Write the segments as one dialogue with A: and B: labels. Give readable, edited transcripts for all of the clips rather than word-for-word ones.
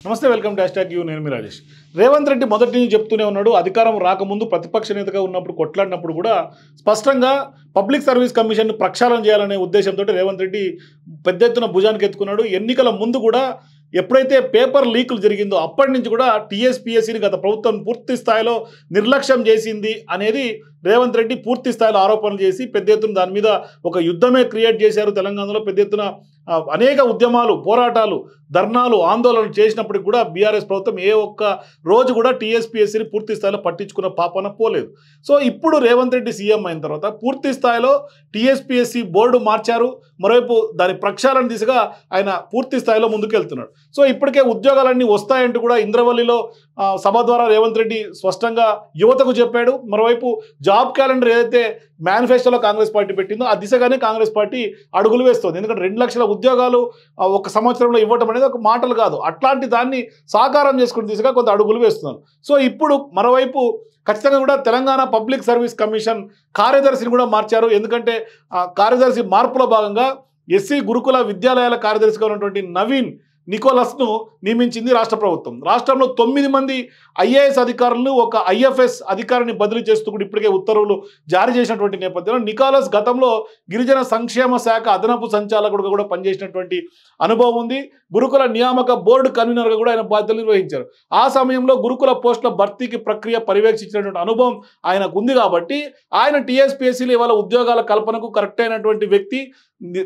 A: నమస్తే welcome to #you నేను మీ రాజేష్. రేవంత్ రెడ్డి మొదటి నుంచి చెప్తూనే ఉన్నాడు, అధికారం రాకముందు ప్రతిపక్ష నేతగా ఉన్నప్పుడు కొట్లాడినప్పుడు కూడా స్పష్టంగా పబ్లిక్ సర్వీస్ కమిషన్ ప్రక్షాళన చేయాలనే ఉద్దేశంతో రేవంత్ రెడ్డి పెద్ద ఎత్తున భుజానికి ఎత్తుకున్నాడు. ఎన్నికల ముందు కూడా ఎప్పుడైతే పేపర్ లీకులు జరిగిందో అప్పటి నుంచి కూడా టీఎస్పీఎస్సీని గత ప్రభుత్వం పూర్తి స్థాయిలో నిర్లక్ష్యం చేసింది అనేది రేవంత్ రెడ్డి పూర్తి స్థాయిలో ఆరోపణలు చేసి పెద్ద ఎత్తున దాని మీద ఒక యుద్ధమే క్రియేట్ చేశారు. తెలంగాణలో పెద్ద ఎత్తున అనేక ఉద్యమాలు, పోరాటాలు, ధర్నాలు, ఆందోళనలు చేసినప్పటికి కూడా బీఆర్ఎస్ ప్రభుత్వం ఏ ఒక్క రోజు కూడా టీఎస్పీఎస్సీని పూర్తి స్థాయిలో పట్టించుకున్న పాపన పోలేదు. సో ఇప్పుడు రేవంత్ రెడ్డి సీఎం అయిన తర్వాత పూర్తి స్థాయిలో టీఎస్పీఎస్సీ బోర్డు మార్చారు. మరోవైపు దాని ప్రక్షాళన దిశగా ఆయన పూర్తి స్థాయిలో ముందుకెళ్తున్నాడు. సో ఇప్పటికే ఉద్యోగాలన్నీ వస్తాయంటూ కూడా ఇంద్రవల్లిలో సభ ద్వారా రేవంత్ రెడ్డి స్పష్టంగా యువతకు చెప్పాడు. మరోవైపు జాబ్ క్యాలెండర్ ఏదైతే మేనిఫెస్టోలో కాంగ్రెస్ పార్టీ పెట్టిందో ఆ దిశగానే కాంగ్రెస్ పార్టీ అడుగులు వేస్తుంది. ఎందుకంటే 2 లక్షల ఉద్యోగాలు ఒక సంవత్సరంలో ఇవ్వటం అనేది ఒక మాటలు కాదు, అట్లాంటి దాన్ని సాకారం చేసుకునే దిశగా కొంత అడుగులు వేస్తున్నారు. సో ఇప్పుడు మరోవైపు ఖచ్చితంగా కూడా తెలంగాణ పబ్లిక్ సర్వీస్ కమిషన్ కార్యదర్శిని కూడా మార్చారు. ఎందుకంటే కార్యదర్శి మార్పులో భాగంగా ఎస్సీ గురుకుల విద్యాలయాల కార్యదర్శిగా ఉన్నటువంటి నవీన్ నికోలస్ను నియమించింది రాష్ట్ర ప్రభుత్వం. రాష్ట్రంలో 9 మంది ఐఏఎస్ అధికారులను ఒక ఐఎఫ్ఎస్ అధికారిని బదిలీ చేస్తూ కూడా ఇప్పటికే ఉత్తర్వులు జారీ చేసినటువంటి నేపథ్యంలో నికోలస్ గతంలో గిరిజన సంక్షేమ శాఖ అదనపు సంచాలకుడుగా కూడా పనిచేసినటువంటి అనుభవం ఉంది. గురుకుల నియామక బోర్డు కన్వీనర్గా కూడా ఆయన బాధ్యతలు నిర్వహించారు. ఆ సమయంలో గురుకుల పోస్టుల భర్తీకి ప్రక్రియ పర్యవేక్షించినటువంటి అనుభవం ఆయనకు ఉంది కాబట్టి ఆయన టీఎస్పీఎస్సీలో ఇవాళ ఉద్యోగాల కల్పనకు కరెక్ట్ అయినటువంటి వ్యక్తి,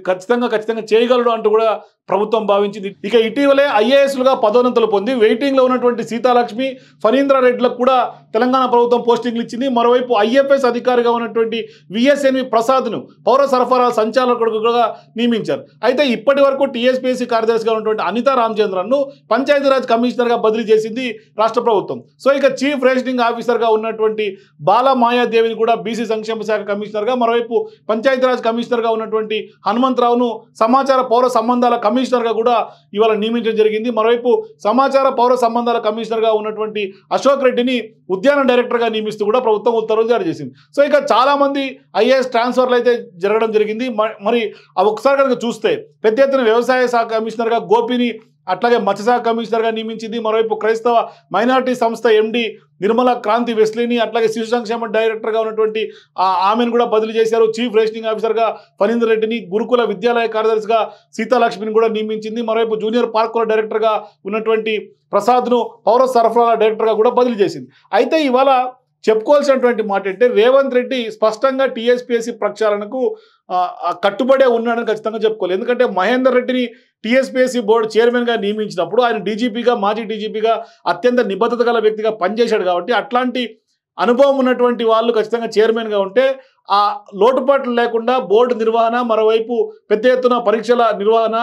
A: ఖచ్చితంగా చేయగలడు అంటూ కూడా ప్రభుత్వం భావించింది. ఇక ఇటీవలే ఐఏఎస్లుగా పదోన్నతులు పొంది వెయిటింగ్లో ఉన్నటువంటి సీతాలక్ష్మి, ఫణీంద్రారెడ్డిలకు కూడా తెలంగాణ ప్రభుత్వం పోస్టింగ్లు ఇచ్చింది. మరోవైపు ఐఎఫ్ఎస్ అధికారిగా ఉన్నటువంటి విఎస్ఎన్వి ప్రసాద్ను పౌర సరఫరాల సంచాలకుడుగా నియమించారు. అయితే ఇప్పటి వరకు టీఎస్పీఎస్సీ కార్యదర్శిగా ఉన్నటువంటి అనితా రామచంద్రన్ను పంచాయతీరాజ్ కమిషనర్గా బదిలీ చేసింది రాష్ట్ర ప్రభుత్వం. సో ఇక చీఫ్ రేషనింగ్ ఆఫీసర్గా ఉన్నటువంటి బాల మాయాదేవిని కూడా బీసీ సంక్షేమ శాఖ కమిషనర్గా, మరోవైపు పంచాయతీరాజ్ కమిషనర్గా ఉన్నటువంటి హనుమంతరావును సమాచార పౌర సంబంధాల కమిషనర్గా కూడా ఇవాళ నియమించడం జరిగింది. మరోవైపు సమాచార పౌర సంబంధాల కమిషనర్గా ఉన్నటువంటి అశోక్ రెడ్డిని ఉద్యాన డైరెక్టర్గా నియమిస్తూ కూడా ప్రభుత్వం ఉత్తర్వులు జారీ చేసింది. సో ఇక చాలామంది ఐఏఎస్ ట్రాన్స్ఫర్లు అయితే జరగడం జరిగింది. మరి అవి ఒకసారి కనుక చూస్తే పెద్ద ఎత్తున వ్యవసాయ శాఖ కమిషనర్గా గోపిని, అట్లాగే మత్స్యశాఖ కమిషనర్గా నియమించింది. మరోవైపు క్రైస్తవ మైనారిటీ సంస్థ ఎండి నిర్మల క్రాంతి వెస్లీని, అట్లాగే శిశు సంక్షేమ డైరెక్టర్గా ఉన్నటువంటి ఆమెను కూడా బదిలీ చేశారు. చీఫ్ రేషనింగ్ ఆఫీసర్గా ఫణీందర్ రెడ్డిని, గురుకుల విద్యాలయ కార్యదర్శిగా సీతాలక్ష్మిని కూడా నియమించింది. మరోవైపు జూనియర్ పార్కుల డైరెక్టర్గా ఉన్నటువంటి ప్రసాద్ను పౌర సరఫరాల డైరెక్టర్గా కూడా బదిలీ చేసింది. అయితే ఇవాళ చెప్పుకోవాల్సినటువంటి మాట అంటే రేవంత్ రెడ్డి స్పష్టంగా టీఎస్పీఎస్సీ ప్రక్షాళనకు కట్టుబడే ఉన్నాడని ఖచ్చితంగా చెప్పుకోవాలి. ఎందుకంటే మహేందర్ రెడ్డిని టీఎస్పీఎస్సీ బోర్డు చైర్మన్గా నియమించినప్పుడు ఆయన డీజీపీగా, మాజీ డీజీపీగా అత్యంత నిబద్ధత గల వ్యక్తిగా పనిచేశాడు కాబట్టి అట్లాంటి అనుభవం ఉన్నటువంటి వాళ్ళు ఖచ్చితంగా చైర్మన్గా ఉంటే ఆ లోటుపాట్లు లేకుండా బోర్డు నిర్వహణ, మరోవైపు పెద్ద ఎత్తున పరీక్షల నిర్వహణ,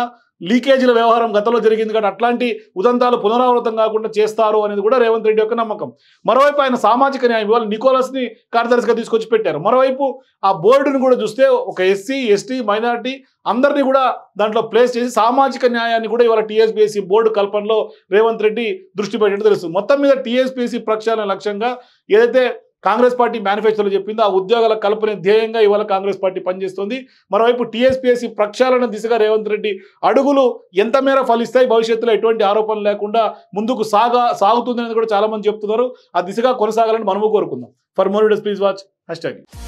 A: లీకేజీల వ్యవహారం గతంలో జరిగింది కాబట్టి అట్లాంటి ఉదంతాలు పునరావృతం కాకుండా చేస్తారు అనేది కూడా రేవంత్ రెడ్డి యొక్క నమ్మకం. మరోవైపు ఆయన సామాజిక న్యాయం ఇవాళ నికోలస్ని కార్యదర్శిగా తీసుకొచ్చి పెట్టారు. మరోవైపు ఆ బోర్డుని కూడా చూస్తే ఒక ఎస్సీ, ఎస్టీ, మైనారిటీ అందరినీ కూడా దాంట్లో ప్లేస్ చేసి సామాజిక న్యాయాన్ని కూడా ఇవాళ టీఎస్పీఎస్సీ బోర్డు కల్పనలో రేవంత్ రెడ్డి దృష్టి పెట్టినట్టు తెలుస్తుంది. మొత్తం మీద టీఎస్పీఎస్సీ ప్రక్షాళన లక్ష్యంగా ఏదైతే కాంగ్రెస్ పార్టీ మేనిఫెస్టోలో చెప్పిందో ఆ ఉద్యోగాల కల్పనే ధ్యేయంగా ఇవాళ కాంగ్రెస్ పార్టీ పనిచేస్తుంది. మరోవైపు టీఎస్పీఎస్సీ ప్రక్షాళన దిశగా రేవంత్ రెడ్డి అడుగులు ఎంత మేర ఫలిస్తాయి, భవిష్యత్తులో ఎటువంటి ఆరోపణలు లేకుండా ముందుకు సాగుతుందనేది కూడా చాలా మంది చెప్తున్నారు. ఆ దిశగా కొనసాగాలని మనము కోరుకుందాం. For more videos please watch #.